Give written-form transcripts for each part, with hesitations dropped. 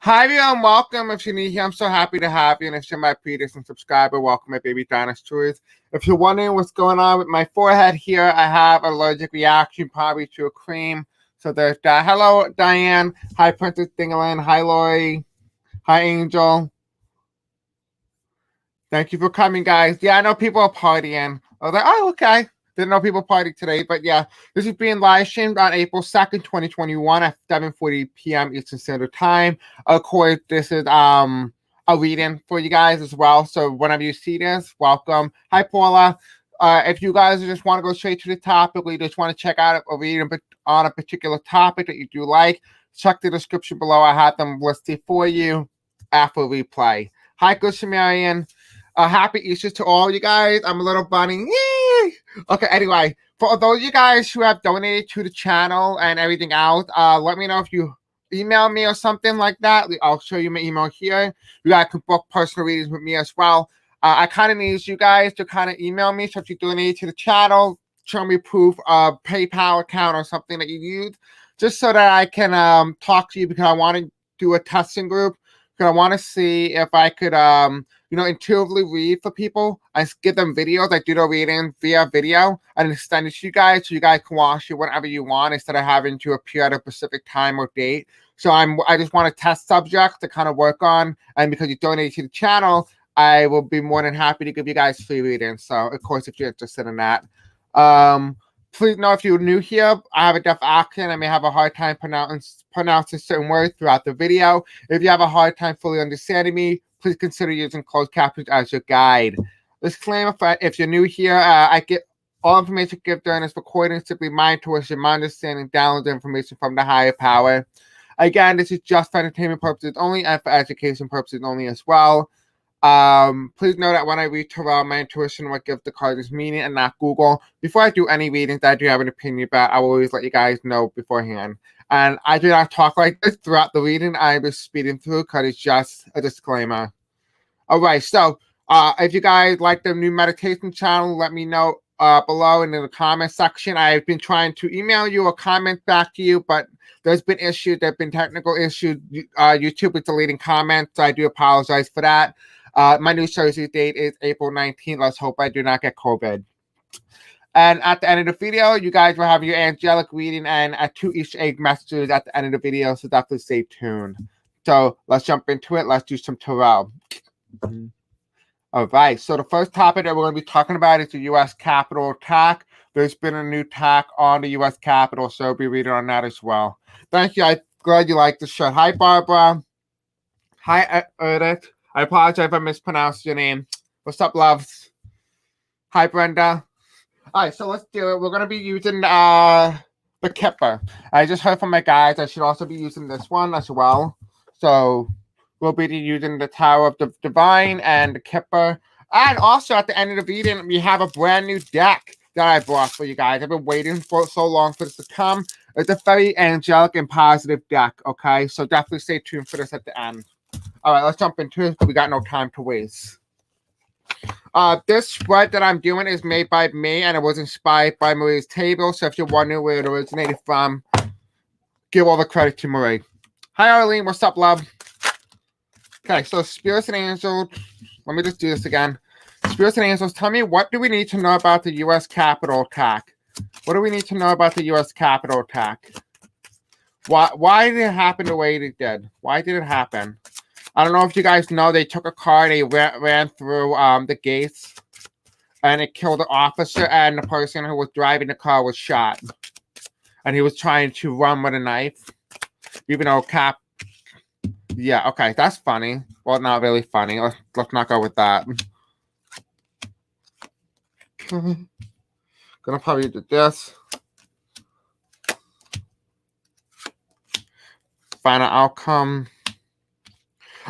Hi everyone, welcome. If you're new here, I'm so happy to have you. And if you're my previous and subscriber, welcome my baby dinosaurs. If you're wondering what's going on with my forehead here, I have allergic reaction probably to a cream. So there's that. Hello, Diane. Hi, Princess Dingalan. Hi, Lori. Hi, Angel. Thank you for coming, guys. Yeah, I know people are partying. I was like, oh, okay. Didn't know people party today, but yeah, this is being live streamed on April 2nd, 2021 at 7:40 p.m. Eastern Standard Time. Of course, this is a reading for you guys as well. So whenever you see this, welcome. Hi, Paula. If you guys just want to go straight to the topic, or you just want to check out a reading on a particular topic that you do like, check the description below. I have them listed for you after replay. Hi, Good Samaritan. Happy Easter to all you guys. I'm a little bunny. Yay! Okay, anyway, for those of you guys who have donated to the channel and everything else, let me know if you email me or something like that. I'll show you my email here. You guys can book personal readings with me as well. I kind of need you guys to kind of email me. So if you donate to the channel, show me proof of PayPal account or something that you use, just so that I can talk to you, because I want to do a testing group. Because I want to see if I could intuitively read for people. I give them videos. I do the reading via video and extend it to you guys so you guys can watch it whenever you want instead of having to appear at a specific time or date. So I just want to test subjects to kind of work on. And because you donate to the channel, I will be more than happy to give you guys free readings. So, of course, if you're interested in that. Please know if you're new here, I have a deaf accent. I may have a hard time pronouncing certain words throughout the video. If you have a hard time fully understanding me, please consider using closed captions as your guide. Disclaimer: if you're new here, I get all information given during this recording simply my intuition, my understanding, download the information from the higher power. Again, this is just for entertainment purposes only and for education purposes only as well. Please know that when I read tarot, my intuition will give the cards its meaning and not Google. Before I do any readings that I do have an opinion about, I will always let you guys know beforehand. And I do not talk like this throughout the reading. I'm just speeding through because it's just a disclaimer. All right, so if you guys like the new meditation channel, let me know below in the comment section. I've been trying to email you or comment back to you, but there's been issues. There have been technical issues. YouTube is deleting comments, so I do apologize for that. My new Thursday date is April 19th. Let's hope I do not get COVID. And at the end of the video, you guys will have your angelic reading and 2 Easter egg messages at the end of the video, so definitely stay tuned. So let's jump into it. Let's do some tarot. All right, so the first topic that we're going to be talking about is the U.S. Capitol attack. There's been a new attack on the U.S. Capitol, so I'll be reading on that as well. Thank you. I'm glad you liked the show. Hi, Barbara. Hi, Edith. I apologize if I mispronounced your name. What's up, loves? Hi, Brenda. All right, so let's do it. We're going to be using the Kipper. I just heard from my guys I should also be using this one as well. So we'll be using the Tower of the Divine and the Kipper. And also at the end of the video, we have a brand new deck that I brought for you guys. I've been waiting for so long for this to come. It's a very angelic and positive deck, okay? So definitely stay tuned for this at the end. All right, let's jump into it. We got no time to waste. This spread that I'm doing is made by me, and it was inspired by Marie's table. So if you're wondering where it originated from, give all the credit to Marie. Hi, Arlene. What's up, love? Okay, so Spirits and Angels. Let me just do this again. Spirits and Angels, tell me, what do we need to know about the U.S. Capitol attack? What do we need to know about the U.S. Capitol attack? Why did it happen the way it did? Why did it happen? I don't know if you guys know, they took a car, they ran through the gates, and it killed the officer, and the person who was driving the car was shot. And he was trying to run with a knife, even though yeah, okay, that's funny. Well, not really funny. Let's not go with that. Okay. Gonna probably do this. Final outcome.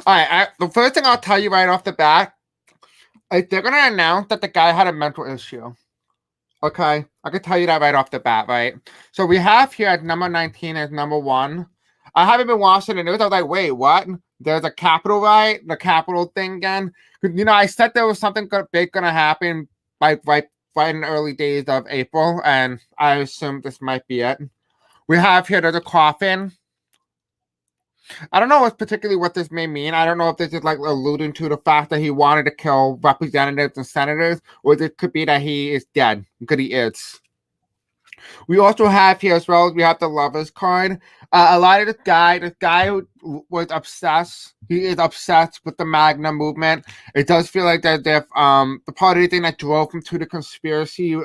All right, the first thing I'll tell you right off the bat, they're going to announce that the guy had a mental issue. Okay? I can tell you that right off the bat, right? So we have here at number 19 as number 1. I haven't been watching the news. I was like, wait, what? There's a Capitol riot? The Capitol thing again? You know, I said there was something big going to happen right in the early days of April, and I assumed this might be it. We have here, there's a coffin. I don't know what particularly what this may mean. I don't know if this is like alluding to the fact that he wanted to kill representatives and senators, or it could be that he is dead because he is. We also have here as well, we have the lovers card. A lot of this guy who was obsessed, he is obsessed with the Magna movement. It does feel like that if the part of the thing that drove him to the conspiracy,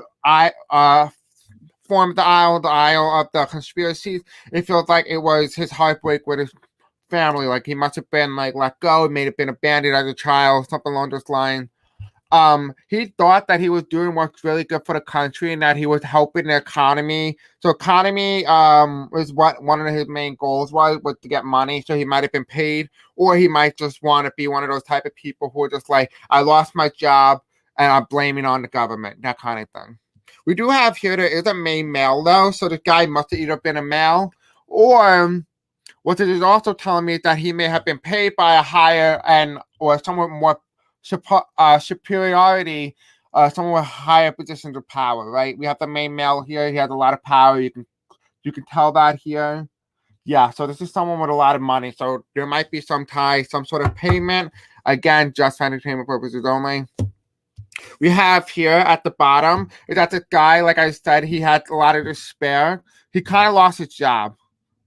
formed the aisle of the conspiracies. It feels like it was his heartbreak with his family. Like he must have been like let go, may have been abandoned as a child, something along those lines. He thought that he was doing what's really good for the country and that he was helping the economy. So economy was what one of his main goals was to get money. So he might have been paid, or he might just want to be one of those type of people who are just like, I lost my job and I'm blaming on the government, that kind of thing. We do have here, there is a main male though, so this guy must have either been a male, or what it is also telling me is that he may have been paid by a higher and or someone more superiority, someone with higher positions of power, right? We have the main male here. He has a lot of power. You can tell that here. Yeah, so this is someone with a lot of money. So there might be some tie, some sort of payment. Again, just for entertainment purposes only. We have here at the bottom is that the guy, like I said, he had a lot of despair. He kind of lost his job,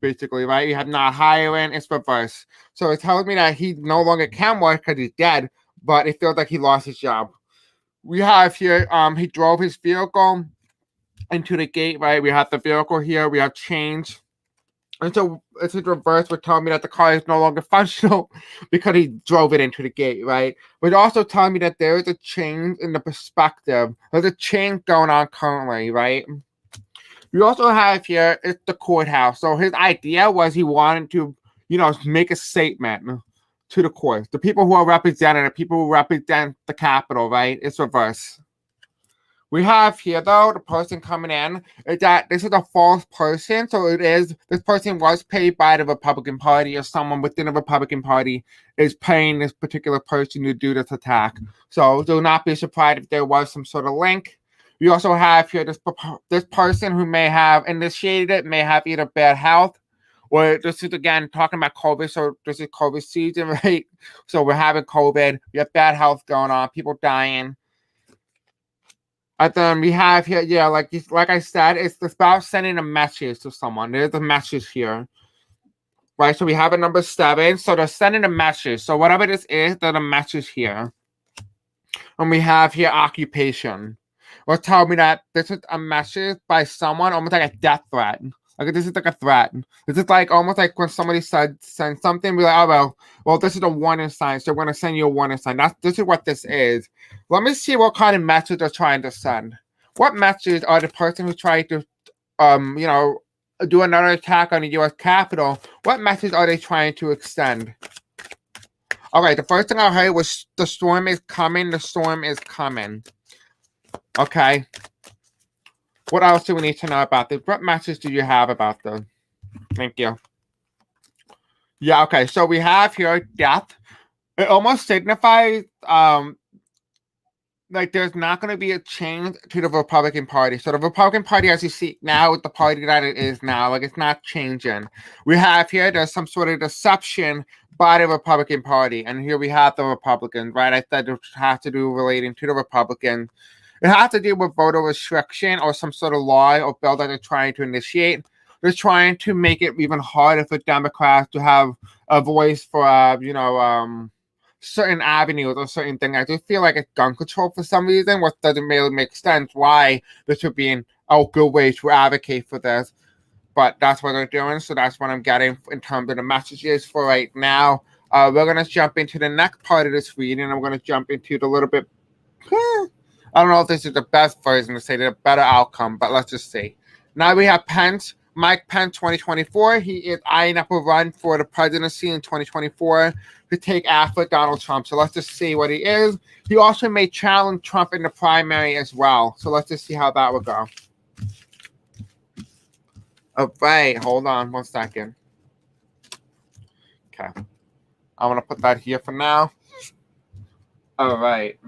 basically, right? He had not hiring. It's reverse. So it tells me that he no longer can work because he's dead, but it feels like he lost his job. We have here, he drove his vehicle into the gate, right? We have the vehicle here. We have change. And so it's in reverse, would tell me that the car is no longer functional because he drove it into the gate, right? But also telling me that there is a change in the perspective. There's a change going on currently, right? We also have here, it's the courthouse. So his idea was he wanted to, make a statement to the courts. The people who are represented, the people who represent the Capitol, right? It's reverse. We have here, though, the person coming in, is that this is a false person. So this person was paid by the Republican Party, or someone within the Republican Party is paying this particular person to do this attack. So do not be surprised if there was some sort of link. We also have here this person who may have initiated it, may have either bad health, or this is, again, talking about COVID. So this is COVID season, right? So we're having COVID. We have bad health going on, people dying. And then we have here, like I said, it's about sending a message to someone. There's a message here, right? So we have a number 7. So they're sending a message. So whatever this is, there's a message here. And we have here occupation. Will tell me that this is a message by someone, almost like a death threat. Like this is like a threat. This is like almost like when somebody sends something, we're like, oh well, this is a warning sign, so we're gonna send you a warning sign. This is what this is. Let me see what kind of message they're trying to send. What message are the person who's trying to do another attack on the US Capitol? What message are they trying to extend? Okay, the first thing I heard was the storm is coming, the storm is coming. Okay. What else do we need to know about this? What message do you have about this? Thank you. Yeah, okay. So we have here death. It almost signifies like there's not going to be a change to the Republican Party. So the Republican Party, as you see now, is the party that it is now. Like it's not changing. We have here there's some sort of deception by the Republican Party, and here we have the Republicans, right? I said it has to do relating to the Republicans. It has to do with voter restriction or some sort of law or bill that they're trying to initiate. They're trying to make it even harder for Democrats to have a voice for, certain avenues or certain things. I just feel like it's gun control for some reason, which doesn't really make sense why this would be a good way to advocate for this. But that's what they're doing, so that's what I'm getting in terms of the messages for right now. We're going to jump into the next part of this reading. I'm going to jump into the little bit... I don't know if this is the best version to say the better outcome, but let's just see. Now we have Pence, Mike Pence 2024. He is eyeing up a run for the presidency in 2024 to take after Donald Trump. So let's just see what he is. He also may challenge Trump in the primary as well. So let's just see how that would go. All right, hold on 1 second. Okay. I'm going to put that here for now. All right.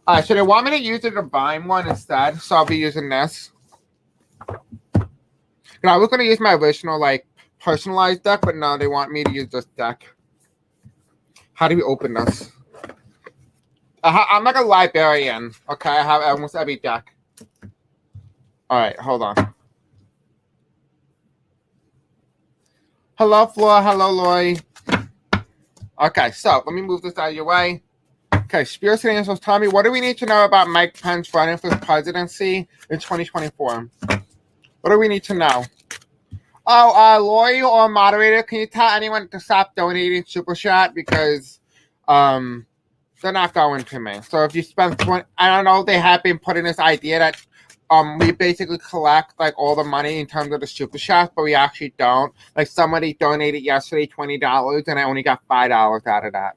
All right, so they want me to use the Divine one instead, so I'll be using this. I was going to use my original, personalized deck, but no, they want me to use this deck. How do we open this? I'm like a librarian. Okay, I have almost every deck. All right, hold on. Hello, Flora. Hello, Lori. Okay, so let me move this out of your way. Okay, Spirits and Angels, tell me, what do we need to know about Mike Pence running for the presidency in 2024? What do we need to know? Oh, Lori or moderator, can you tell anyone to stop donating Super Chat? Because they're not going to me. So if you spend 20, I don't know, they have been putting this idea that we basically collect like all the money in terms of the Super Chat, but we actually don't. Like somebody donated yesterday $20 and I only got $5 out of that.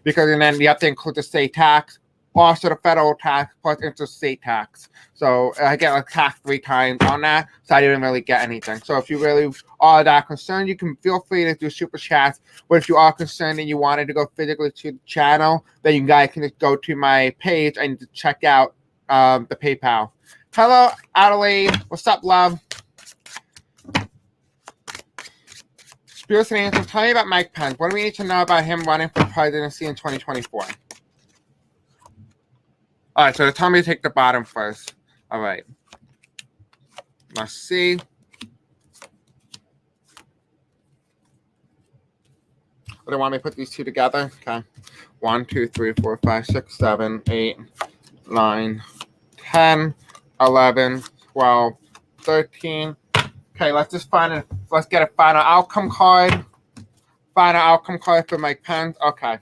Because and then you have to include the state tax, also the federal tax plus interstate tax. So I get like taxed 3 times on that, so I didn't really get anything. So if you really are that concerned, you can feel free to do Super Chats. But if you are concerned and you wanted to go physically to the channel, then you guys can just go to my page and check out the PayPal. Hello, Adelaide. What's up, love? Spirits and Angels, tell me about Mike Pence. What do we need to know about him running for presidency in 2024? All right, so tell me to take the bottom first. All right. Let's see. What do you want me to put these two together? Okay. 1, 2, 3, 4, 5, 6, 7, 8, 9, 10, 11, 12, 13. Okay, let's just let's get a final outcome card. Final outcome card for Mike Pence. Okay.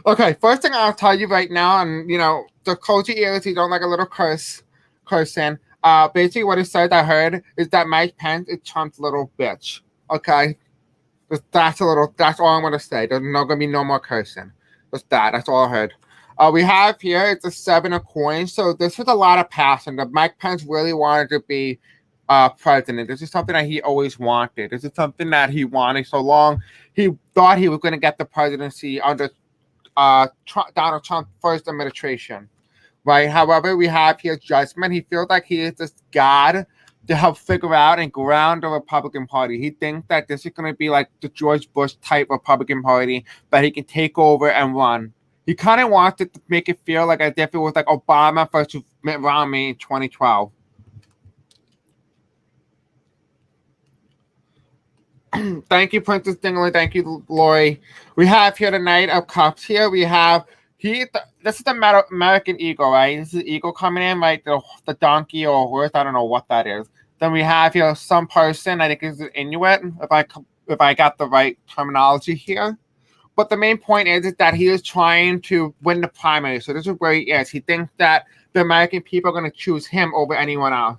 Okay, first thing I'll tell you right now, and you know, the cozy ears, you don't like a little cursing. Basically what it says I heard is that Mike Pence is Trump's little bitch. Okay. That's all I'm gonna say. There's not gonna be no more cursing. That's all I heard. We have here, it's a 7 of coins. So this was a lot of passion. That Mike Pence really wanted to be president. This is something that he always wanted. This is something that he wanted so long. He thought he was going to get the presidency under Donald Trump's first administration, right? However, we have here judgment. He feels like he is this god to help figure out and ground the Republican Party. He thinks that this is going to be like the George Bush type Republican Party that he can take over and run. He kind of wants it to make it feel like as if it was like Obama versus Mitt Romney in 2012. Thank you, Princess Dingley. Thank you, Lori. We have here the Knight of Cups. Here we have this is the American Eagle, right? This is Eagle coming in, right? The donkey or horse. I don't know what that is. Then we have here some person. I think it's an Inuit. If I got the right terminology here. But the main point is that he is trying to win the primary. So this is where he is. He thinks that the American people are going to choose him over anyone else.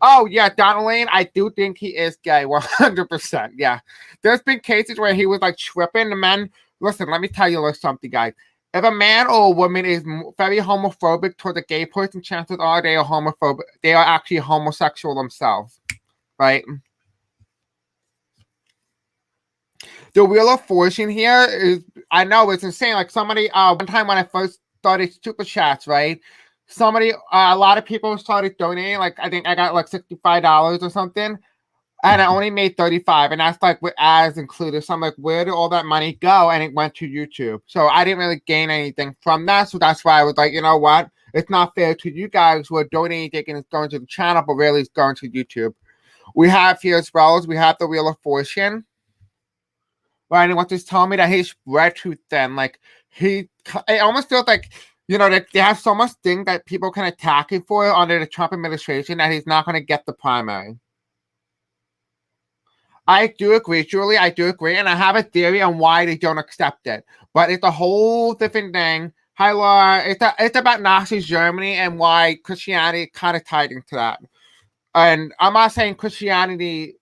Oh, yeah, Donald Lane, I do think he is gay, 100%. Yeah. There's been cases where he was like tripping. The men, listen, let me tell you something, guys. If a man or a woman is very homophobic toward a gay person, chances are they are homophobic. They are actually homosexual themselves, right? The Wheel of Fortune here is, I know it's insane. Like somebody, one time when I first started Super Chats, right? Somebody, a lot of people started donating. Like I think I got like $65 or something, and I only made 35, and that's like with ads included. So I'm like, where did all that money go? And it went to YouTube. So I didn't really gain anything from that. So that's why I was like, you know what? It's not fair to you guys who are donating, thinking it's going to the channel, but really it's going to YouTube. We have here as well as we have the Wheel of Fortune. Right, and what this telling me that he's spread too thin. Like it almost feels like, you know, that they have so much thing that people can attack him for under the Trump administration that he's not going to get the primary. I do agree, Julie. I do agree, and I have a theory on why they don't accept it. But it's a whole different thing. Hi, Laura. It's about Nazi Germany and why Christianity kind of tied into that. And I'm not saying Christianity,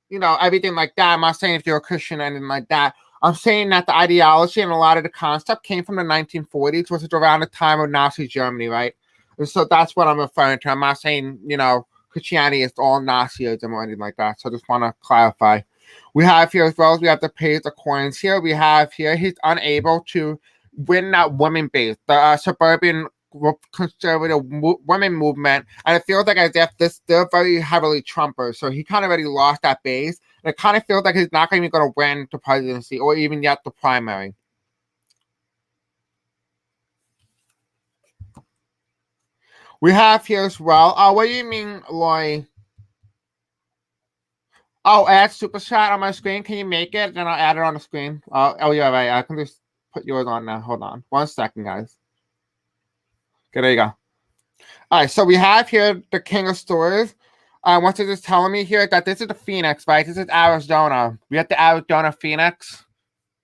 you know, everything like that. I'm not saying if you're a Christian or anything like that. I'm saying that the ideology and a lot of the concept came from the 1940s, which is around the time of Nazi Germany, right? And so that's what I'm referring to. I'm not saying, you know, Christianity is all Nazism or anything like that. So I just want to clarify. We have here as well as we have the Page of Coins here. We have here he's unable to win that women base, the suburban conservative women movement, and it feels like as if they're very heavily Trumpers, so he kind of already lost that base, and it kind of feels like he's not even going to win the presidency or even yet the primary. We have here as well. Oh, what do you mean, Loy? Oh, add super chat on my screen. Can you make it? Then I'll add it on the screen. Oh, yeah, right. I can just put yours on now. Hold on. 1 second, guys. Okay, there you go. All right, so we have here the King of Stories. Once it is telling me here that this is the Phoenix, right? This is Arizona. We have the Arizona Phoenix,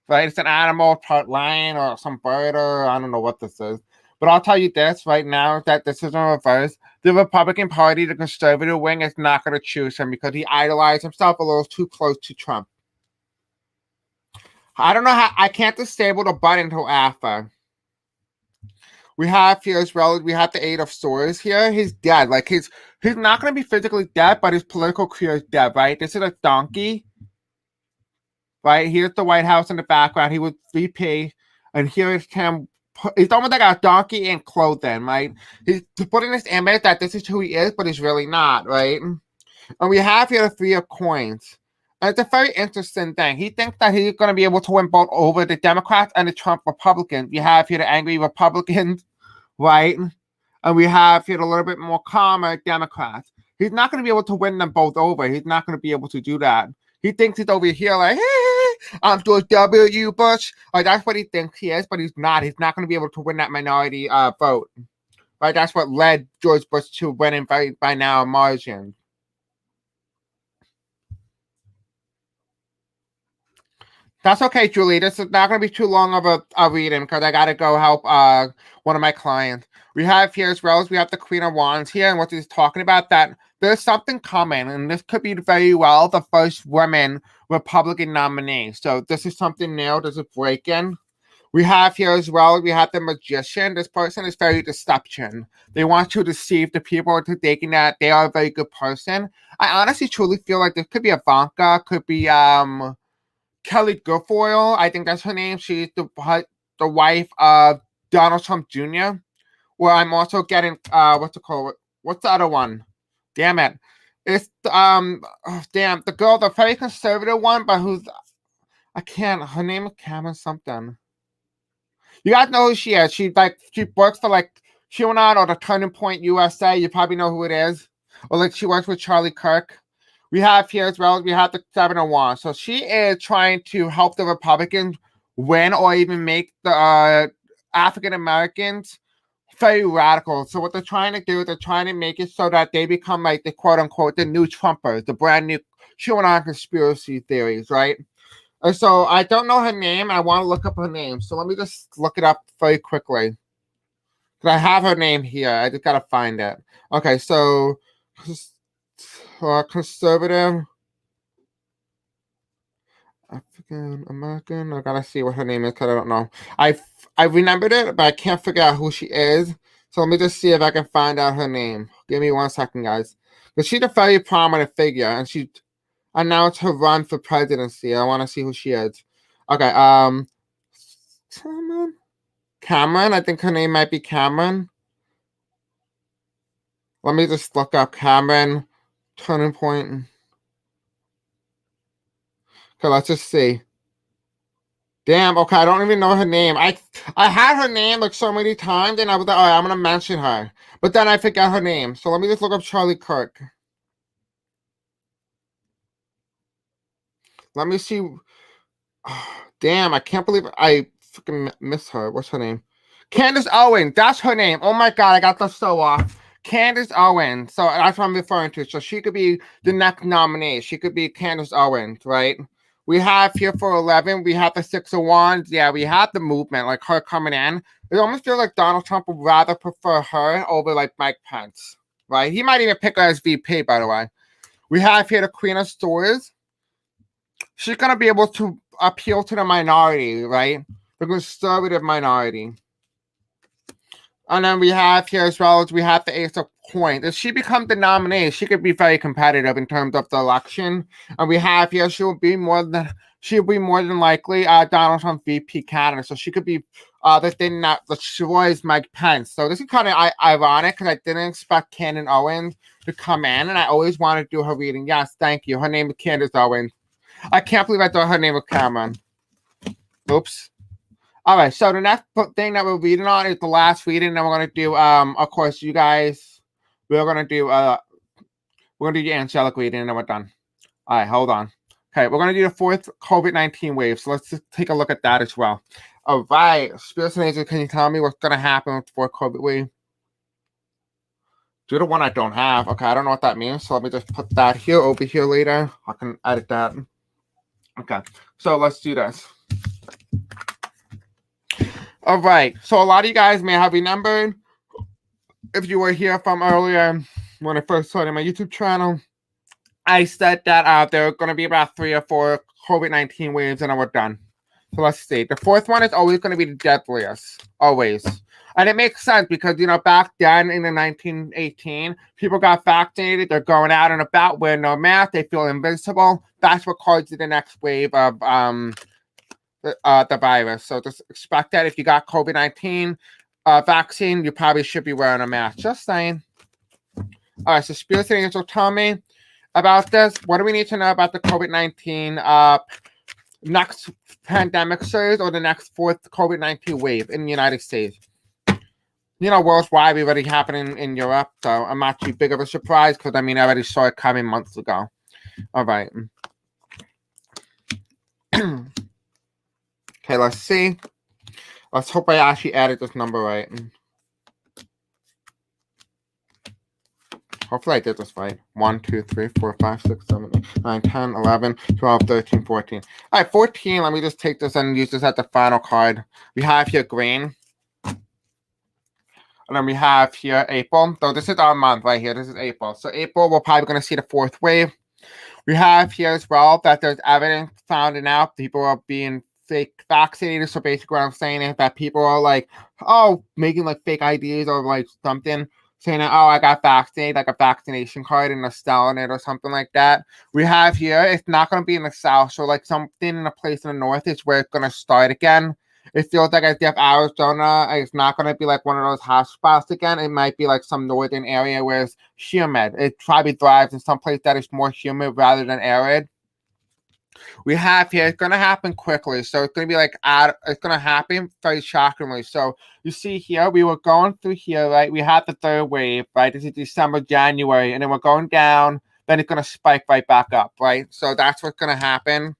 right? It's an animal, part lion or some bird, or I don't know what this is. But I'll tell you this right now, that this is in reverse. The Republican Party, the conservative wing, is not going to choose him because he idolized himself a little too close to Trump. I don't know how, I can't disable the button until after. We have here as well, we have the Eight of Swords here. He's dead. Like, he's not going to be physically dead, but his political career is dead, right? This is a donkey, right? Here's the White House in the background. He was VP, and here is him. He's almost like a donkey in clothing, right? He's putting this image that this is who he is, but he's really not, right? And we have here the Three of Coins. And it's a very interesting thing. He thinks that he's going to be able to win both over the Democrats and the Trump Republicans. We have here the angry Republicans, right? And we have here a little bit more calmer Democrats. He's not going to be able to win them both over. He's not going to be able to do that. He thinks he's over here like, hey, I'm George W. Bush. Like, that's what he thinks he is, but he's not. He's not going to be able to win that minority vote. Right? That's what led George Bush to winning by now a margin. That's okay, Julie. This is not going to be too long of a reading because I got to go help one of my clients. We have here as well as we have the Queen of Wands here, and what he's talking about, that there's something coming, and this could be very well the first woman Republican nominee. So this is something new. There's a break-in. We have here as well, we have the Magician. This person is very deception. They want to deceive the people into thinking that they are a very good person. I honestly truly feel like this could be Ivanka, could be Kelly Guilfoyle, I think that's her name. She's the wife of Donald Trump Jr. Where I'm also getting what's it called? What's the other one? Damn it! It's the girl, the very conservative one, but who's I can't. Her name is Cameron something. You guys know who she is. She works for like QAnon or the Turning Point USA. You probably know who it is. Or like she works with Charlie Kirk. We have here as well, we have the Seven of Wands. So she is trying to help the Republicans win or even make the African Americans very radical. So what they're trying to do is they're trying to make it so that they become like the quote unquote the new Trumpers, the brand new QAnon conspiracy theories, right? And so I don't know her name. I want to look up her name. So let me just look it up very quickly. I have her name here. I just gotta find it. Okay, so conservative African American. I gotta see what her name is because I don't know. I remembered it, but I can't figure out who she is. So let me just see if I can find out her name. Give me 1 second, guys. Because she's a very prominent figure, and she announced her run for presidency. I want to see who she is. Okay, Cameron. I think her name might be Cameron. Let me just look up Cameron Turning Point. Okay, let's just see. Damn, okay, I don't even know her name. I had her name like so many times, and I was like, all right, I'm gonna mention her. But then I forgot her name. So let me just look up Charlie Kirk. Let me see. Oh, damn, I can't believe I freaking missed her. What's her name? Candace Owen. That's her name. Oh my god, I got that so off. Candace Owen. So that's what I'm referring to. So she could be the next nominee. She could be Candace Owens, right? We have here for 11, we have the Six of Wands. Yeah, we have the movement, like her coming in. It almost feels like Donald Trump would rather prefer her over like Mike Pence, right? He might even pick her as VP, by the way. We have here the Queen of Swords. She's going to be able to appeal to the minority, right? The conservative minority. And then we have here as well as we have the Ace of Coins. If she becomes the nominee, she could be very competitive in terms of the election. And we have here she'll be more than likely Donald Trump VP candidate. So she could be the thing that destroys Mike Pence. So this is kind of ironic because I didn't expect Candace Owens to come in, and I always wanted to do her reading. Yes, thank you. Her name is Candace Owens. I can't believe I thought her name was Cameron. Oops. All right, so the next thing that we're reading on is the last reading, and we're gonna do of course you guys we're gonna do the angelic reading and then we're done. All right, hold on. Okay, we're gonna do the fourth COVID-19 wave. So let's just take a look at that as well. All right, spirits and angels, can you tell me what's gonna happen with the fourth COVID wave? Do the one I don't have. Okay, I don't know what that means. So let me just put that here over here later. I can edit that. Okay, so let's do this. All right, so a lot of you guys may have remembered, if you were here from earlier when I first started my YouTube channel, I said that there are going to be about 3 or 4 COVID-19 waves and then we're done. So let's see. The fourth one is always going to be the deadliest, always. And it makes sense because, back then in the 1918, people got vaccinated. They're going out and about wearing no mask. They feel invincible. That's what caused the next wave of the virus. So just expect that if you got COVID-19 vaccine, you probably should be wearing a mask. Just saying. All right, so spirits and angels, tell me about this. What do we need to know about the COVID-19 next pandemic surge or the next fourth COVID-19 wave in the United States? Worldwide, we already happening in Europe, so I'm not too big of a surprise because, I already saw it coming months ago. All right. Okay, let's see. Let's hope I actually added this number right. Hopefully I did this right. 1, 2, 3, 4, 5, 6, 7, 8, 9, 10, 11, 12, 13, 14. All right, 14. Let me just take this and use this as the final card. We have here green. And then we have here April. So this is our month right here. This is April. So April, we're probably going to see the fourth wave. We have here as well that there's evidence found out people are being fake vaccinated. So basically what I'm saying is that people are making fake IDs or something, saying that, I got vaccinated, like a vaccination card and they're selling it or something like that. We have here, it's not going to be in the south. So something in a place in the north is where it's going to start again. It feels like as if Arizona, it's not going to be one of those hot spots again. It might be some northern area where it's humid. It probably thrives in some place that is more humid rather than arid. We have here, it's going to happen quickly. So it's going to be it's going to happen very shockingly. So you see here, we were going through here, right? We had the third wave, right? This is December, January, and then we're going down. Then it's going to spike right back up, right? So that's what's going to happen.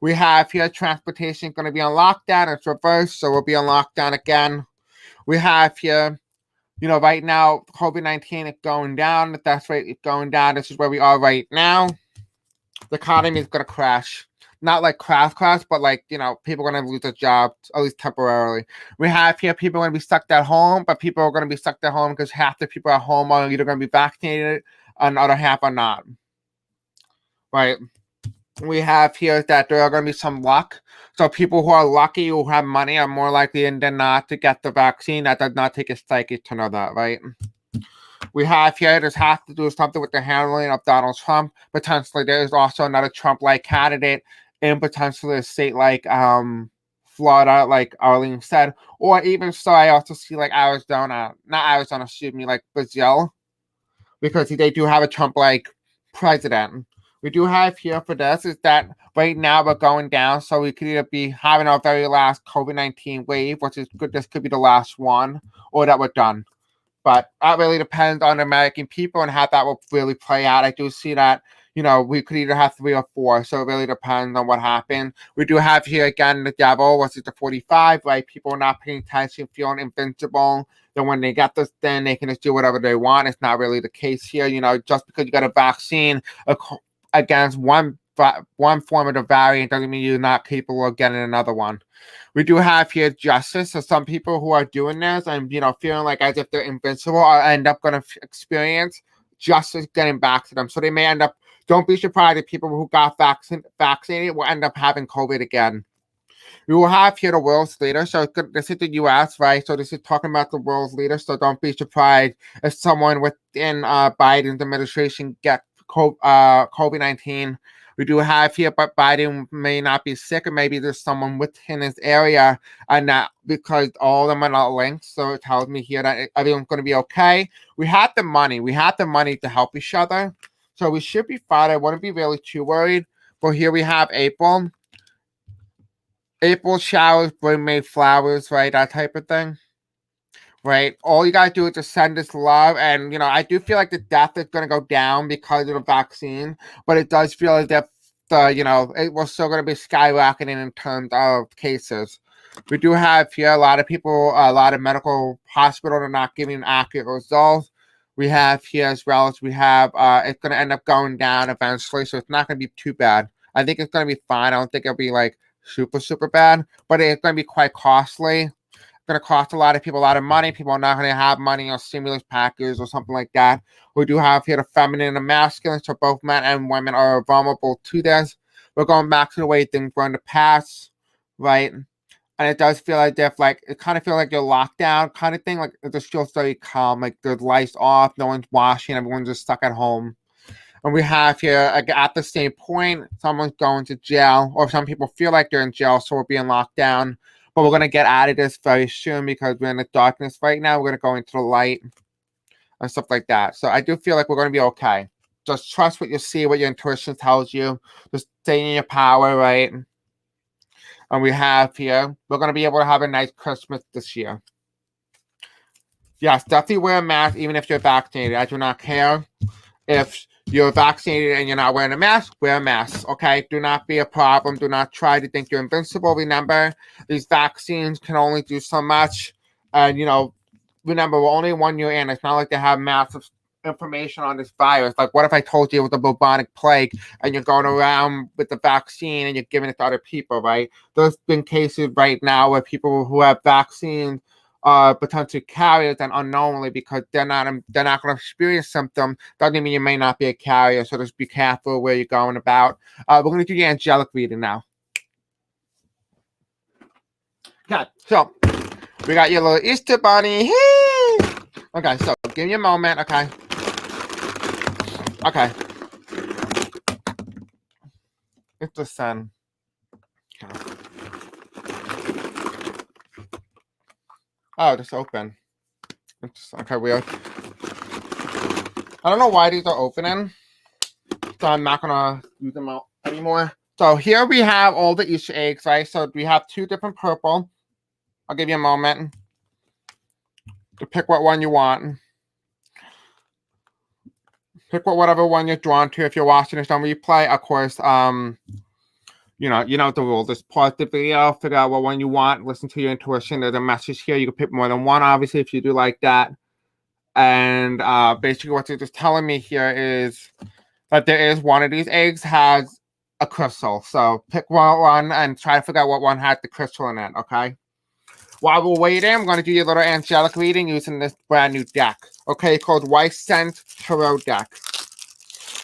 We have here transportation going to be on lockdown. It's reversed, so we'll be on lockdown again. We have here, right now, COVID-19 is going down. The death rate is going down. This is where we are right now. The economy is going to crash. Not crash, but people are going to lose their jobs, at least temporarily. We have here people are going to be stuck at home, but people are going to be stuck at home because half the people at home are either going to be vaccinated and the other half are not. Right? We have here that there are going to be some luck. So people who are lucky, who have money, are more likely than not to get the vaccine. That does not take a psychic to know that, right? We have here, this has to do something with the handling of Donald Trump. Potentially, there is also another Trump-like candidate in potentially a state like Florida, like Arlene said. Or even so, I also see Arizona, not Arizona, excuse me, Brazil. Because they do have a Trump-like president. We do have here for this is that right now we're going down, so we could either be having our very last COVID-19 wave, which is good. This could be the last one, or that we're done. But that really depends on the American people and how that will really play out. I do see that, we could either have 3 or 4, so it really depends on what happens. We do have here again the devil, which is the 45, right? People are not paying attention, feeling invincible. Then when they get this, then they can just do whatever they want. It's not really the case here. Just because you got a vaccine against one form of the variant doesn't mean you're not capable of getting another one. We do have here justice. So some people who are doing this and feeling as if they're invincible are end up going to experience justice getting back to them. So they may end up. Don't be surprised if people who got vaccinated will end up having COVID again. We will have here the world's leader. So this is the U.S., right? So this is talking about the world's leader. So don't be surprised if someone within Biden's administration get COVID-19. We do have here, but Biden may not be sick, or maybe there's someone within his area, and that because all of them are not linked. So it tells me here that everyone's going to be okay. We have the money. We have the money to help each other. So we should be fine. I wouldn't be really too worried. But here we have April. April showers bring May flowers, right? That type of thing. Right? All you gotta do is just send this love. And I do feel like the death is gonna go down because of the vaccine, but it does feel as if it was still gonna be skyrocketing in terms of cases. We do have here a lot of people, a lot of medical hospitals are not giving accurate results. We have here as well as we have it's gonna end up going down eventually, so it's not gonna be too bad. I think it's gonna be fine. I don't think it'll be like super bad, but it's gonna be quite costly. Going to cost a lot of people a lot of money. People are not going to have money or stimulus packages or something like that. We do have here the feminine and masculine, so both men and women are vulnerable to this. We're going back to the way things were in the past, right? And it does feel like it kind of feels like you're locked down kind of thing. Like it just feels very calm, like the lights off, no one's washing, everyone's just stuck at home. And we have here, at the same point, someone's going to jail, or some people feel like they're in jail, so we're being locked down. But we're going to get out of this very soon because we're in the darkness right now. We're going to go into the light and stuff like that. So I do feel like we're going to be okay. Just trust what you see, what your intuition tells you. Just stay in your power, right? And we have here, we're going to be able to have a nice Christmas this year. Yes, definitely wear a mask even if you're vaccinated. I do not care if you're vaccinated and you're not wearing a mask, wear a mask, okay? Do not be a problem. Do not try to think you're invincible. Remember, these vaccines can only do so much. And, remember, we're only 1 year in. It's not like they have massive information on this virus. Like, what if I told you it was a bubonic plague and you're going around with the vaccine and you're giving it to other people, right? There's been cases right now where people who have vaccines potentially carriers and unknowingly because they're not going to experience symptoms. Doesn't mean you may not be a carrier, so just be careful where you're going about. We're going to do the angelic reading now. Okay, so we got your little Easter bunny. Okay, so give me a moment, okay? Okay. It's the sun. Okay. Oh, just open. Okay, weird. I don't know why these are opening, so I'm not gonna use them out anymore. So here we have all the Easter eggs, right? So we have 2 different purple. I'll give you a moment to pick what one you want. Pick whatever one you're drawn to. If you're watching this on replay, of course, you know the rules. Just pause the video, figure out what one you want, listen to your intuition. There's a message here. You can pick more than one, obviously, if you do like that. And basically what they're just telling me here is that there is one of these eggs has a crystal. So pick one and try to figure out what one has the crystal in it, okay? While we're waiting, I'm going to do your little angelic reading using this brand new deck, okay? Called White Scent Tarot Deck.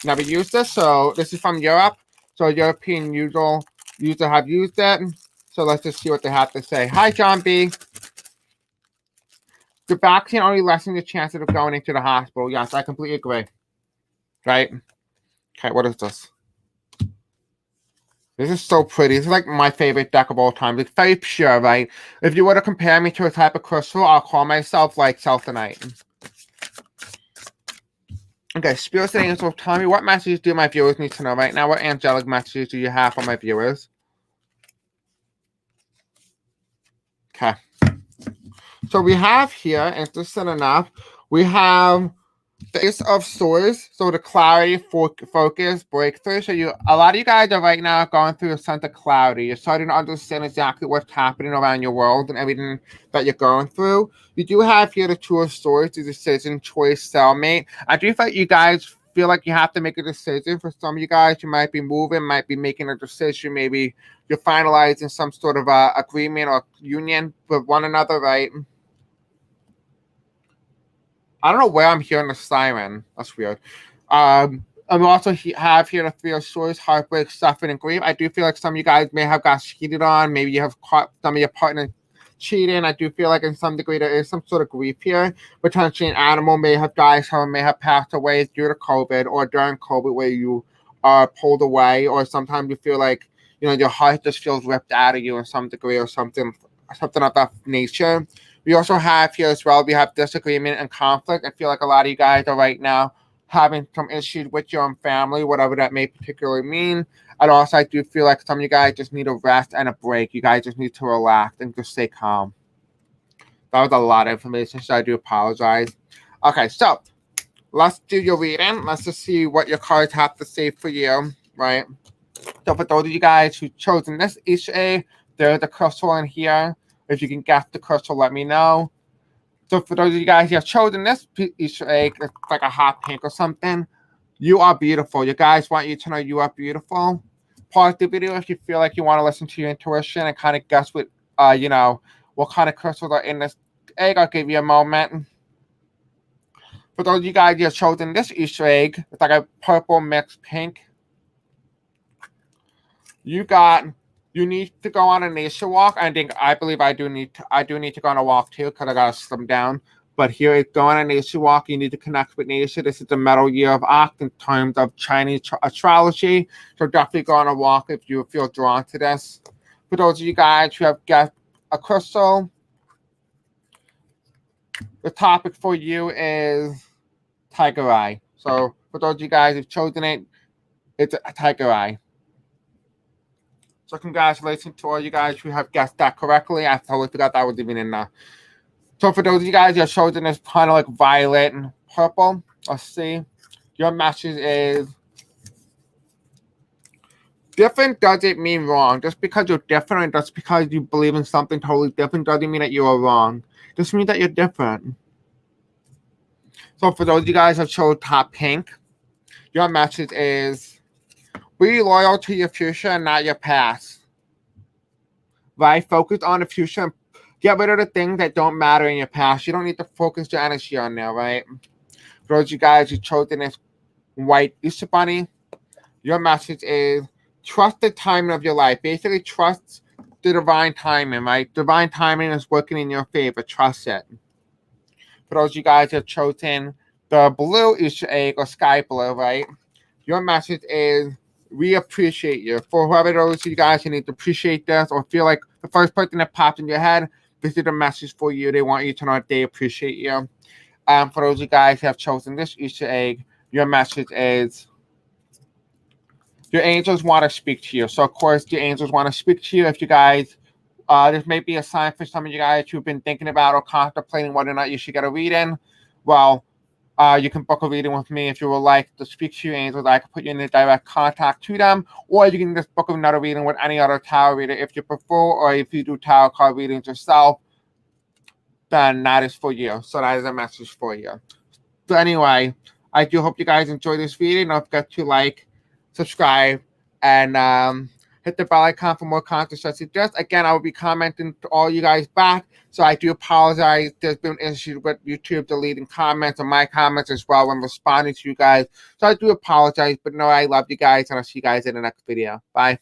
Never used this, so this is from Europe. So European user have used it. So let's just see what they have to say. Hi, John B. The vaccine only lessens the chances of going into the hospital. Yes, I completely agree. Right? Okay, what is this? This is so pretty. This is like my favorite deck of all time. It's very pure, right? If you were to compare me to a type of crystal, I'll call myself like Selthanite. Okay, spirits and angels, tell me what messages do my viewers need to know right now? What angelic messages do you have for my viewers? Okay. So we have here, interesting enough, we have the Ace of Swords. So the clarity, focus, breakthrough. So a lot of you guys are right now going through a sense of clarity. You're starting to understand exactly what's happening around your world and everything that you're going through. You do have here the Two of Swords, the decision, choice, stalemate. I do feel like you guys feel like you have to make a decision. For some of you guys, you might be moving, might be making a decision. Maybe you're finalizing some sort of agreement or union with one another, right? I don't know where I'm hearing the siren. That's weird. I'm also have here the Three of Swords, heartbreak, suffering, and grief. I do feel like some of you guys may have got cheated on. Maybe you have caught some of your partner cheating. I do feel like in some degree there is some sort of grief here. Potentially an animal may have died, someone may have passed away due to COVID or during COVID where you are pulled away, or sometimes you feel like, your heart just feels ripped out of you in some degree, or something of that nature. We also have here as well, we have disagreement and conflict. I feel like a lot of you guys are right now having some issues with your own family, whatever that may particularly mean. And also, I do feel like some of you guys just need a rest and a break. You guys just need to relax and just stay calm. That was a lot of information, so I do apologize. Okay, so let's do your reading. Let's just see what your cards have to say for you, right? So for those of you guys who've chosen this Easter egg, there's a crystal in here. If you can guess the crystal, let me know. So for those of you guys who have chosen this Easter egg, it's like a hot pink or something. You are beautiful. You guys want you to know you are beautiful. Pause the video if you feel like you want to listen to your intuition and kind of guess what, what kind of crystals are in this egg. I'll give you a moment. For those of you guys who have chosen this Easter egg, it's like a purple mixed pink. You need to go on a nature walk. I believe I do need to go on a walk too, because I gotta slim down. But here is go on a nature walk. You need to connect with nature. This is the metal year of Ox in terms of Chinese astrology. So definitely go on a walk if you feel drawn to this. For those of you guys who have guessed a crystal, the topic for you is tiger eye. So for those of you guys who've chosen it, it's a tiger eye. So congratulations to all you guys who have guessed that correctly. I totally forgot that was even in there. So for those of you guys who have chosen this kind of like violet and purple, let's see. Your message is different doesn't mean wrong. Just because you're different and just because you believe in something totally different doesn't mean that you are wrong. Just means that you're different. So for those of you guys who have chosen top pink, your message is be loyal to your future and not your past. Right? Focus on the future and get rid of the things that don't matter in your past. You don't need to focus your energy on there, right? For those of you guys who chosen this white Easter bunny, your message is trust the timing of your life. Basically, trust the divine timing, right? Divine timing is working in your favor. Trust it. For those of you guys who have chosen the blue Easter egg or sky blue, right? Your message is we appreciate you. For whoever those of you guys who need to appreciate this or feel like the first person that pops in your head, this is a message for you. They want you to know that they appreciate you. For those of you guys who have chosen this Easter egg, your message is your angels want to speak to you. So, of course, your angels want to speak to you. If you guys, this may be a sign for some of you guys who've been thinking about or contemplating whether or not you should get a reading. Well, you can book a reading with me if you would like to speak to your angels. I can put you in direct contact to them, or you can just book another reading with any other tarot reader if you prefer, or if you do tarot card readings yourself, then that is for you. So that is a message for you. So anyway, I do hope you guys enjoy this video. Don't forget to like, subscribe, and hit the bell icon for more content such as this. Again, I will be commenting to all you guys back. So I do apologize. There's been issues with YouTube deleting comments and my comments as well when responding to you guys. So I do apologize, but no, I love you guys, and I'll see you guys in the next video. Bye.